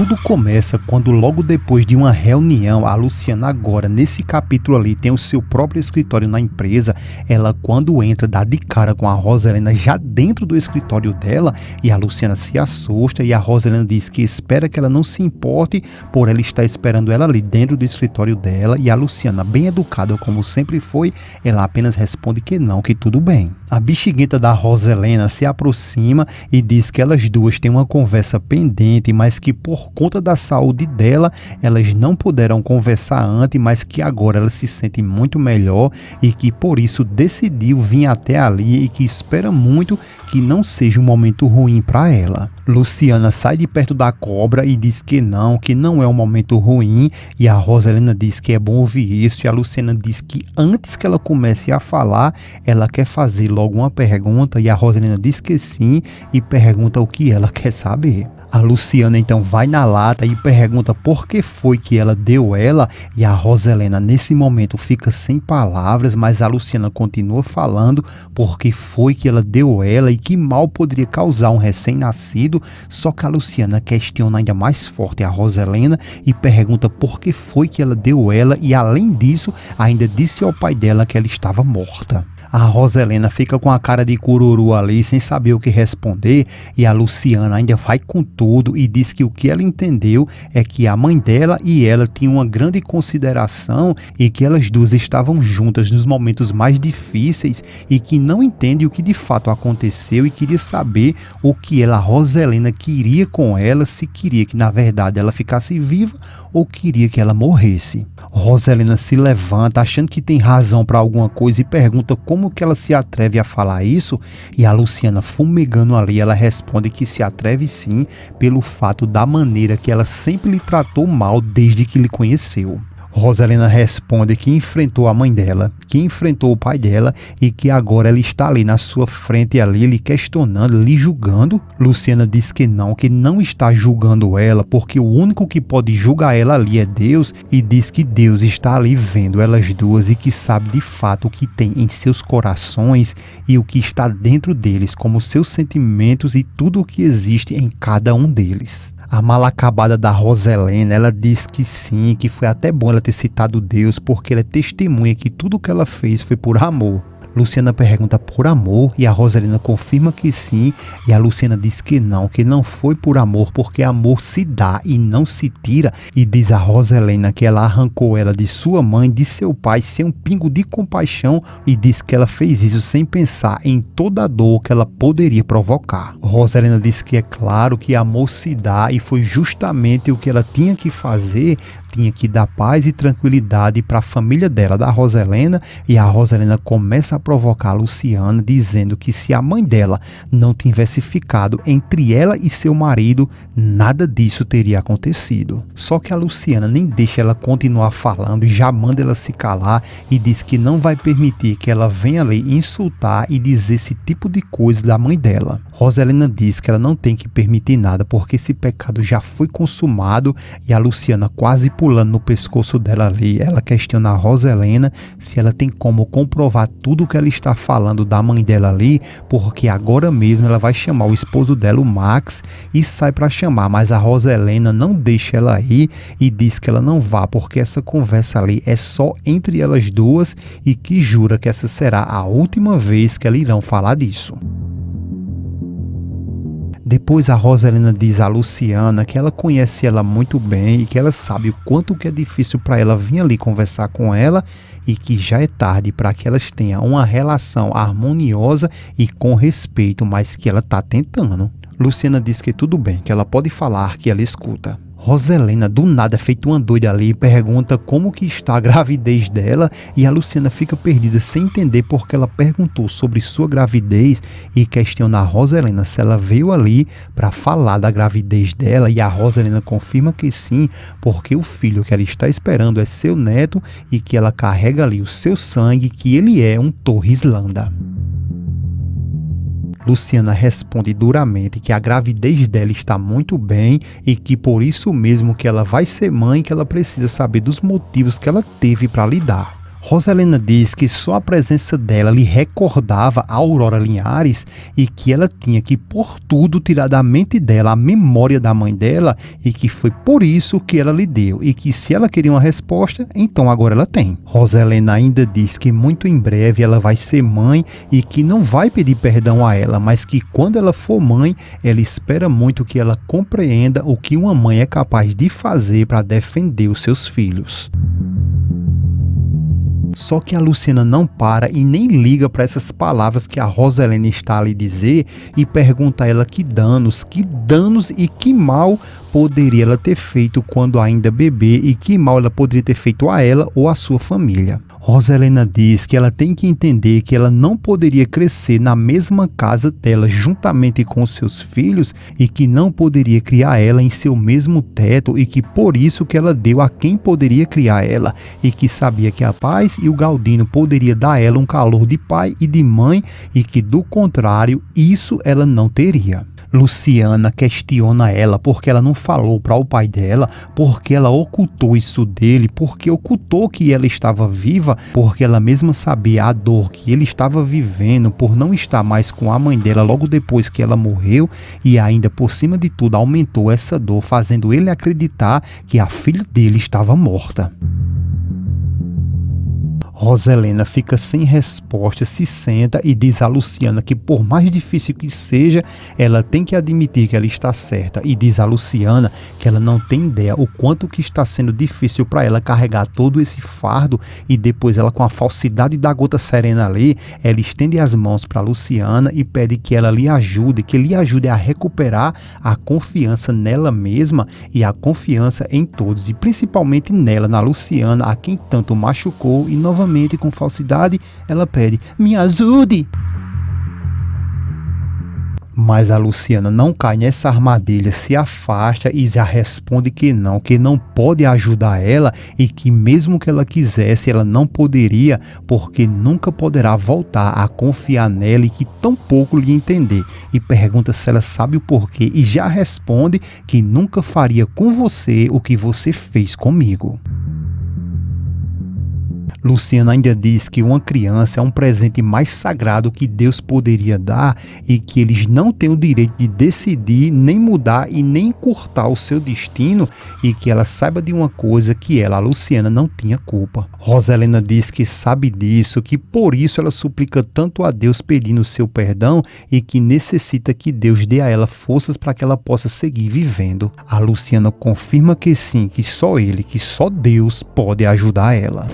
tudo começa quando logo depois de uma reunião, a Luciana agora, nesse capítulo ali, tem o seu próprio escritório na empresa. Ela, quando entra, dá de cara com a Roselena já dentro do escritório dela, e a Luciana se assusta, e a Roselena diz que espera que ela não se importe por ela estar esperando ela ali dentro do escritório dela, e a Luciana, bem educada como sempre foi, ela apenas responde que não, que tudo bem. A bexiguenta da Roselena se aproxima e diz que elas duas têm uma conversa pendente, mas que por conta da saúde dela, elas não puderam conversar antes, mas que agora ela se sente muito melhor e que por isso decidiu vir até ali e que espera muito que não seja um momento ruim para ela. Luciana sai de perto da cobra e diz que não é um momento ruim, e a Roselena diz que é bom ouvir isso, e a Luciana diz que antes que ela comece a falar, ela quer fazer logo uma pergunta, e a Roselena diz que sim e pergunta o que ela quer saber. A Luciana então vai na lata e pergunta por que foi que ela deu ela, e a Roselena nesse momento fica sem palavras, mas a Luciana continua falando porque foi que ela deu ela e que mal poderia causar um recém-nascido. Só que a Luciana questiona ainda mais forte a Roselena e pergunta por que foi que ela deu ela, e além disso ainda disse ao pai dela que ela estava morta. A Roselena fica com a cara de cururu ali, sem saber o que responder, e a Luciana ainda vai com tudo e diz que o que ela entendeu é que a mãe dela e ela tinham uma grande consideração e que elas duas estavam juntas nos momentos mais difíceis e que não entende o que de fato aconteceu e queria saber o que ela, Roselena, queria com ela, se queria que na verdade ela ficasse viva ou queria que ela morresse. Roselena se levanta achando que tem razão para alguma coisa e pergunta como que ela se atreve a falar isso, e a Luciana, fumegando ali, ela responde que se atreve sim pelo fato da maneira que ela sempre lhe tratou mal desde que lhe conheceu. Roselena responde que enfrentou a mãe dela, que enfrentou o pai dela e que agora ela está ali na sua frente ali, lhe questionando, lhe julgando. Luciana diz que não está julgando ela, porque o único que pode julgar ela ali é Deus, e diz que Deus está ali vendo elas duas e que sabe de fato o que tem em seus corações e o que está dentro deles, como seus sentimentos e tudo o que existe em cada um deles. A mal acabada da Roselena, ela diz que sim, que foi até bom ela ter citado Deus, porque ela é testemunha que tudo que ela fez foi por amor. Luciana pergunta por amor e a Roselena confirma que sim, e a Luciana diz que não foi por amor, porque amor se dá e não se tira, e diz a Roselena que ela arrancou ela de sua mãe, de seu pai, sem um pingo de compaixão, e diz que ela fez isso sem pensar em toda a dor que ela poderia provocar. Roselena diz que é claro que amor se dá e foi justamente o que ela tinha que fazer, tinha que dar paz e tranquilidade para a família dela, da Roselena, e a Roselena começa a provocar a Luciana, dizendo que se a mãe dela não tivesse ficado entre ela e seu marido, nada disso teria acontecido. Só que a Luciana nem deixa ela continuar falando e já manda ela se calar e diz que não vai permitir que ela venha ali insultar e dizer esse tipo de coisa da mãe dela. Roselena diz que ela não tem que permitir nada porque esse pecado já foi consumado, e a Luciana quase pulando no pescoço dela ali, ela questiona a Roselena se ela tem como comprovar tudo que ela está falando da mãe dela ali, porque agora mesmo ela vai chamar o esposo dela, o Max, e sai para chamar, mas a Roselena não deixa ela ir e diz que ela não vá porque essa conversa ali é só entre elas duas e que jura que essa será a última vez que elas irão falar disso. Depois a Roselena diz a Luciana que ela conhece ela muito bem e que ela sabe o quanto que é difícil para ela vir ali conversar com ela e que já é tarde para que elas tenham uma relação harmoniosa e com respeito, mas que ela está tentando. Luciana diz que tudo bem, que ela pode falar, que ela escuta. Roselena, do nada, feito uma doida ali, pergunta como que está a gravidez dela, e a Luciana fica perdida sem entender porque ela perguntou sobre sua gravidez e questiona a Roselena se ela veio ali para falar da gravidez dela, e a Roselena confirma que sim, porque o filho que ela está esperando é seu neto e que ela carrega ali o seu sangue, que ele é um Torres Landa. Luciana responde duramente que a gravidez dela está muito bem e que por isso mesmo que ela vai ser mãe, que ela precisa saber dos motivos que ela teve para lidar. Rosalena diz que só a presença dela lhe recordava a Aurora Linhares e que ela tinha que por tudo tirar da mente dela a memória da mãe dela e que foi por isso que ela lhe deu e que se ela queria uma resposta, então agora ela tem. Rosalena ainda diz que muito em breve ela vai ser mãe e que não vai pedir perdão a ela, mas que quando ela for mãe, ela espera muito que ela compreenda o que uma mãe é capaz de fazer para defender os seus filhos. Só que a Luciana não para e nem liga para essas palavras que a Rosalena está a lhe dizer e pergunta a ela que danos e que mal poderia ela ter feito quando ainda bebê e que mal ela poderia ter feito a ela ou a sua família. Rosalena diz que ela tem que entender que ela não poderia crescer na mesma casa dela juntamente com seus filhos e que não poderia criar ela em seu mesmo teto e que por isso que ela deu a quem poderia criar ela e que sabia que a Paz e o Galdino poderia dar a ela um calor de pai e de mãe e que do contrário isso ela não teria. Luciana questiona ela porque ela não falou para o pai dela, porque ela ocultou isso dele, porque ocultou que ela estava viva, porque ela mesma sabia a dor que ele estava vivendo por não estar mais com a mãe dela logo depois que ela morreu e ainda por cima de tudo aumentou essa dor, fazendo ele acreditar que a filha dele estava morta. Rosalena fica sem resposta, se senta e diz a Luciana que por mais difícil que seja, ela tem que admitir que ela está certa e diz a Luciana que ela não tem ideia o quanto que está sendo difícil para ela carregar todo esse fardo e depois ela com a falsidade da gota serena ali, ela estende as mãos para Luciana e pede que ela lhe ajude, que lhe ajude a recuperar a confiança nela mesma e a confiança em todos e principalmente nela, na Luciana, a quem tanto machucou e novamente com falsidade, ela pede, me ajude! Mas a Luciana não cai nessa armadilha, se afasta e já responde que não pode ajudar ela e que mesmo que ela quisesse, ela não poderia, porque nunca poderá voltar a confiar nela e que tão pouco lhe entender. E pergunta se ela sabe o porquê e já responde que nunca faria com você o que você fez comigo. Luciana ainda diz que uma criança é um presente mais sagrado que Deus poderia dar e que eles não têm o direito de decidir, nem mudar e nem encurtar o seu destino e que ela saiba de uma coisa que ela, a Luciana, não tinha culpa. Rosalena diz que sabe disso, que por isso ela suplica tanto a Deus pedindo o seu perdão e que necessita que Deus dê a ela forças para que ela possa seguir vivendo. A Luciana confirma que sim, que só ele, que só Deus pode ajudar ela.